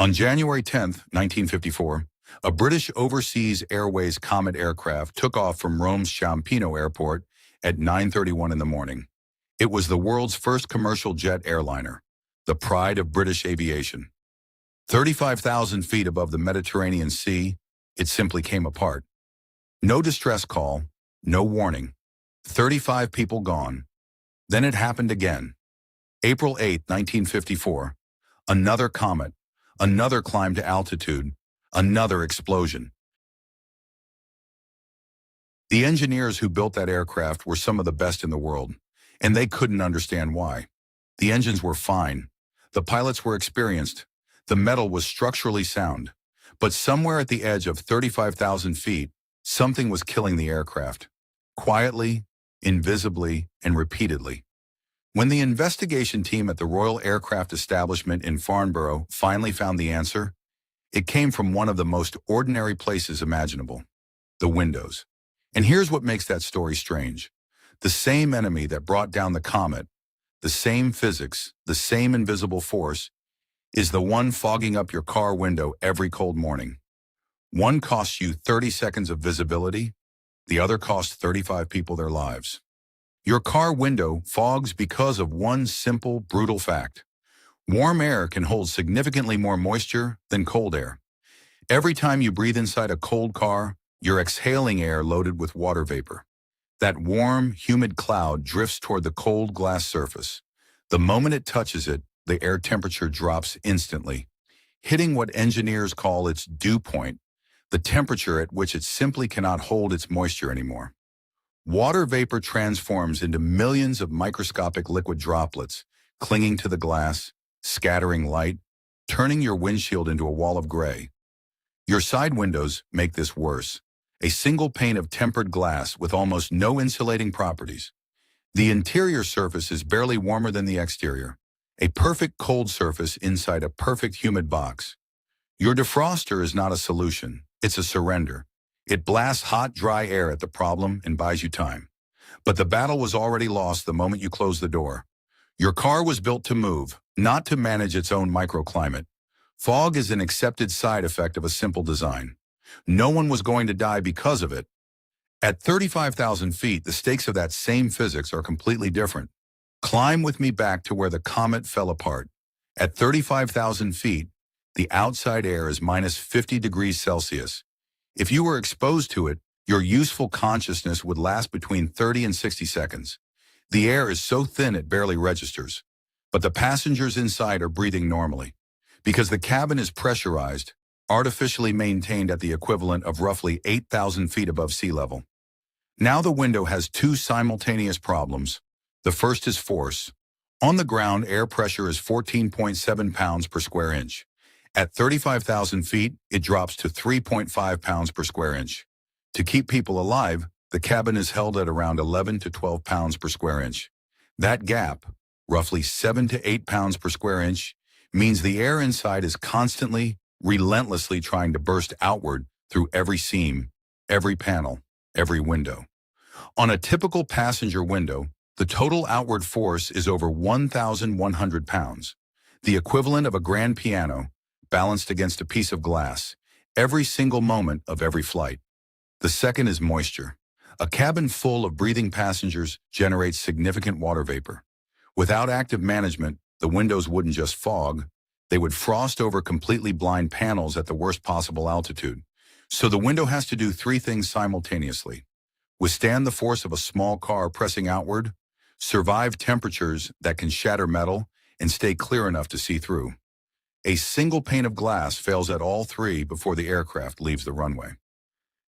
On January 10, 1954, a British Overseas Airways Comet aircraft took off from Rome's Ciampino Airport at 9:31 in the morning. It was the world's first commercial jet airliner, the pride of British aviation. 35,000 feet above the Mediterranean Sea, it simply came apart. No distress call, no warning. 35 people gone. Then it happened again. April 8, 1954, another comet, another climb to altitude, another explosion. The engineers who built that aircraft were some of the best in the world, and they couldn't understand why. The engines were fine. The pilots were experienced. The metal was structurally sound. But somewhere at the edge of 35,000 feet, something was killing the aircraft. Quietly, invisibly, and repeatedly. When the investigation team at the Royal Aircraft Establishment in Farnborough finally found the answer, it came from one of the most ordinary places imaginable, the windows. And here's what makes that story strange. The same enemy that brought down the comet, the same physics, the same invisible force, is the one fogging up your car window every cold morning. One costs you 30 seconds of visibility, the other costs 35 people their lives. Your car window fogs because of one simple, brutal fact. Warm air can hold significantly more moisture than cold air. Every time you breathe inside a cold car, you're exhaling air loaded with water vapor. That warm, humid cloud drifts toward the cold glass surface. The moment it touches it, the air temperature drops instantly, hitting what engineers call its dew point, the temperature at which it simply cannot hold its moisture anymore. Water vapor transforms into millions of microscopic liquid droplets, clinging to the glass, scattering light, turning your windshield into a wall of gray. Your side windows make this worse. A single pane of tempered glass with almost no insulating properties. The interior surface is barely warmer than the exterior. A perfect cold surface inside a perfect humid box. Your defroster is not a solution, it's a surrender. It blasts hot, dry air at the problem and buys you time. But the battle was already lost the moment you closed the door. Your car was built to move, not to manage its own microclimate. Fog is an accepted side effect of a simple design. No one was going to die because of it. At 35,000 feet, the stakes of that same physics are completely different. Climb with me back to where the comet fell apart. At 35,000 feet, the outside air is minus 50 degrees Celsius. If you were exposed to it, your useful consciousness would last between 30 and 60 seconds. The air is so thin it barely registers. But the passengers inside are breathing normally. Because the cabin is pressurized, artificially maintained at the equivalent of roughly 8,000 feet above sea level. Now the window has two simultaneous problems. The first is force. On the ground, air pressure is 14.7 pounds per square inch. At 35,000 feet, it drops to 3.5 pounds per square inch. To keep people alive, the cabin is held at around 11 to 12 pounds per square inch. That gap, roughly 7 to 8 pounds per square inch, means the air inside is constantly, relentlessly trying to burst outward through every seam, every panel, every window. On a typical passenger window, the total outward force is over 1,100 pounds, the equivalent of a grand piano, balanced against a piece of glass, every single moment of every flight. The second is moisture. A cabin full of breathing passengers generates significant water vapor. Without active management, the windows wouldn't just fog, they would frost over completely blind panels at the worst possible altitude. So the window has to do three things simultaneously. Withstand the force of a small car pressing outward, survive temperatures that can shatter metal, and stay clear enough to see through. A single pane of glass fails at all three before the aircraft leaves the runway.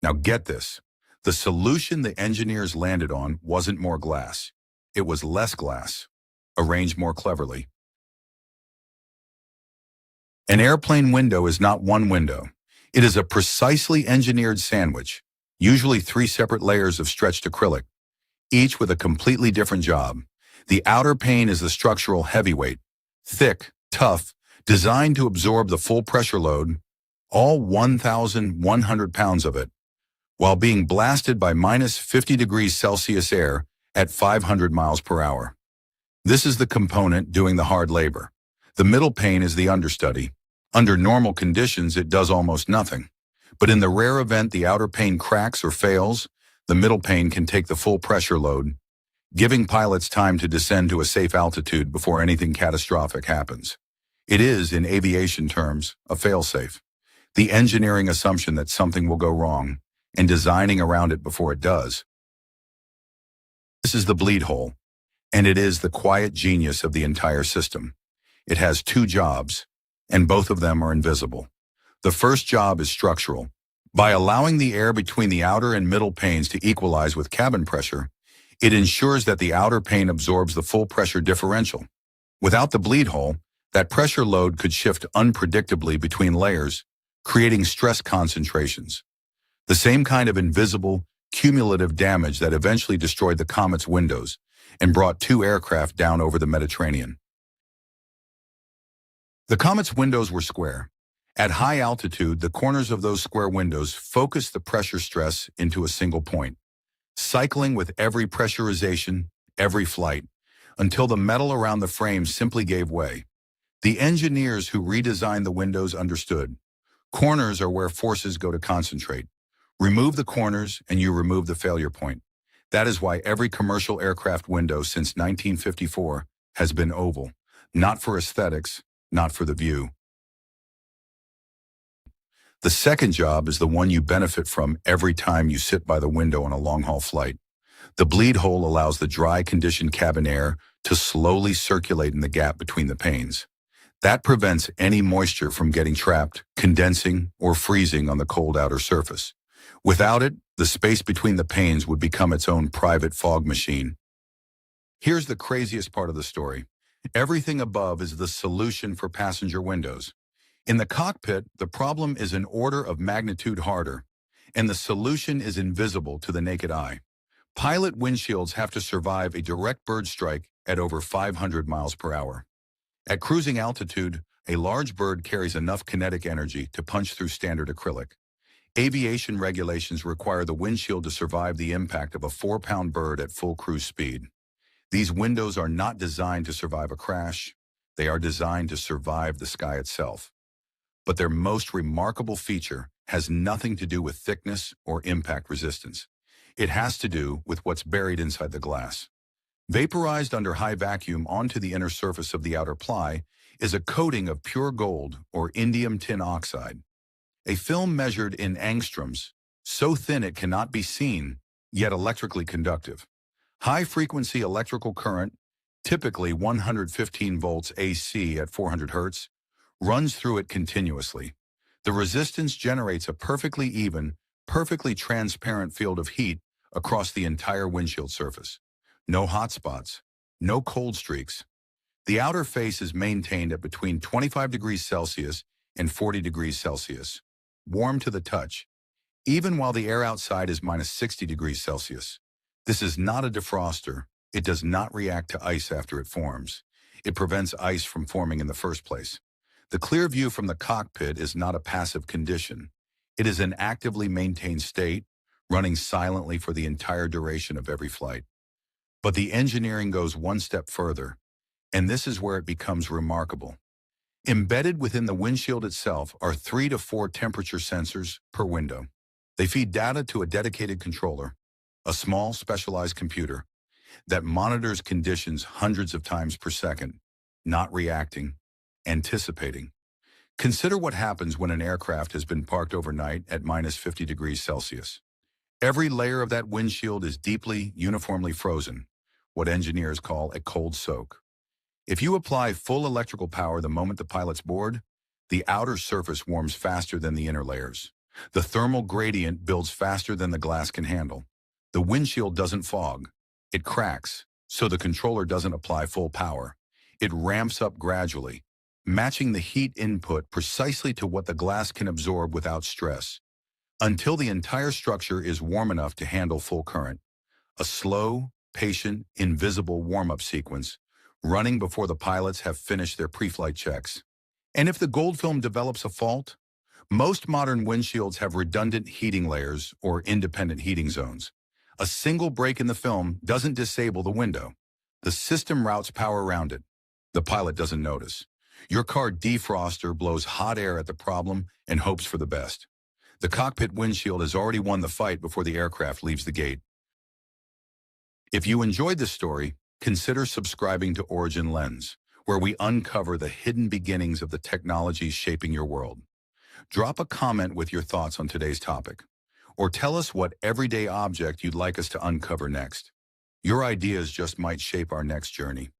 Now get this. The solution the engineers landed on wasn't more glass. It was less glass, arranged more cleverly. An airplane window is not one window. It is a precisely engineered sandwich, usually 3 separate layers of stretched acrylic, each with a completely different job. The outer pane is the structural heavyweight, thick, tough, designed to absorb the full pressure load, all 1,100 pounds of it, while being blasted by minus 50 degrees Celsius air at 500 miles per hour. This is the component doing the hard labor. The middle pane is the understudy, Under normal conditions, it does almost nothing. But in the rare event the outer pane cracks or fails, the middle pane can take the full pressure load, giving pilots time to descend to a safe altitude before anything catastrophic happens. It is, in aviation terms, a failsafe, the engineering assumption that something will go wrong, and designing around it before it does. This is the bleed hole, and it is the quiet genius of the entire system. It has two jobs, and both of them are invisible. The first job is structural. By allowing the air between the outer and middle panes to equalize with cabin pressure, it ensures that the outer pane absorbs the full pressure differential. Without the bleed hole, that pressure load could shift unpredictably between layers, creating stress concentrations. The same kind of invisible, cumulative damage that eventually destroyed the Comet's windows and brought two aircraft down over the Mediterranean. The Comet's windows were square. At high altitude, the corners of those square windows focused the pressure stress into a single point, cycling with every pressurization, every flight, until the metal around the frame simply gave way. The engineers who redesigned the windows understood. Corners are where forces go to concentrate. Remove the corners and you remove the failure point. That is why every commercial aircraft window since 1954 has been oval, not for aesthetics, not for the view. The second job is the one you benefit from every time you sit by the window on a long-haul flight. The bleed hole allows the dry, conditioned cabin air to slowly circulate in the gap between the panes. That prevents any moisture from getting trapped, condensing, or freezing on the cold outer surface. Without it, the space between the panes would become its own private fog machine. Here's the craziest part of the story. Everything above is the solution for passenger windows. In the cockpit, the problem is an order of magnitude harder, and the solution is invisible to the naked eye. Pilot windshields have to survive a direct bird strike at over 500 miles per hour. At cruising altitude, a large bird carries enough kinetic energy to punch through standard acrylic. Aviation regulations require the windshield to survive the impact of a 4-pound bird at full cruise speed. These windows are not designed to survive a crash. They are designed to survive the sky itself. But their most remarkable feature has nothing to do with thickness or impact resistance. It has to do with what's buried inside the glass. Vaporized under high vacuum onto the inner surface of the outer ply is a coating of pure gold or indium tin oxide, a film measured in angstroms, so thin it cannot be seen, yet electrically conductive. High-frequency electrical current, typically 115 volts AC at 400 Hz, runs through it continuously. The resistance generates a perfectly even, perfectly transparent field of heat across the entire windshield surface. No hot spots, no cold streaks. The outer face is maintained at between 25 degrees Celsius and 40 degrees Celsius, warm to the touch, even while the air outside is minus 60 degrees Celsius. This is not a defroster. It does not react to ice after it forms. It prevents ice from forming in the first place. The clear view from the cockpit is not a passive condition. It is an actively maintained state, running silently for the entire duration of every flight. But the engineering goes one step further, and this is where it becomes remarkable. Embedded within the windshield itself are 3 to 4 temperature sensors per window. They feed data to a dedicated controller, a small specialized computer that monitors conditions hundreds of times per second, not reacting, anticipating. Consider what happens when an aircraft has been parked overnight at minus 50 degrees Celsius. Every layer of that windshield is deeply, uniformly frozen, what engineers call a cold soak. If you apply full electrical power the moment the pilot's board, the outer surface warms faster than the inner layers. The thermal gradient builds faster than the glass can handle. The windshield doesn't fog. It cracks, so the controller doesn't apply full power. It ramps up gradually, matching the heat input precisely to what the glass can absorb without stress, until the entire structure is warm enough to handle full current. A slow, patient, invisible warm-up sequence, running before the pilots have finished their pre-flight checks. And if the gold film develops a fault, most modern windshields have redundant heating layers or independent heating zones. A single break in the film doesn't disable the window. The system routes power around it. The pilot doesn't notice. Your car defroster blows hot air at the problem and hopes for the best. The cockpit windshield has already won the fight before the aircraft leaves the gate. If you enjoyed this story, consider subscribing to Origin Lens, where we uncover the hidden beginnings of the technologies shaping your world. Drop a comment with your thoughts on today's topic, or tell us what everyday object you'd like us to uncover next. Your ideas just might shape our next journey.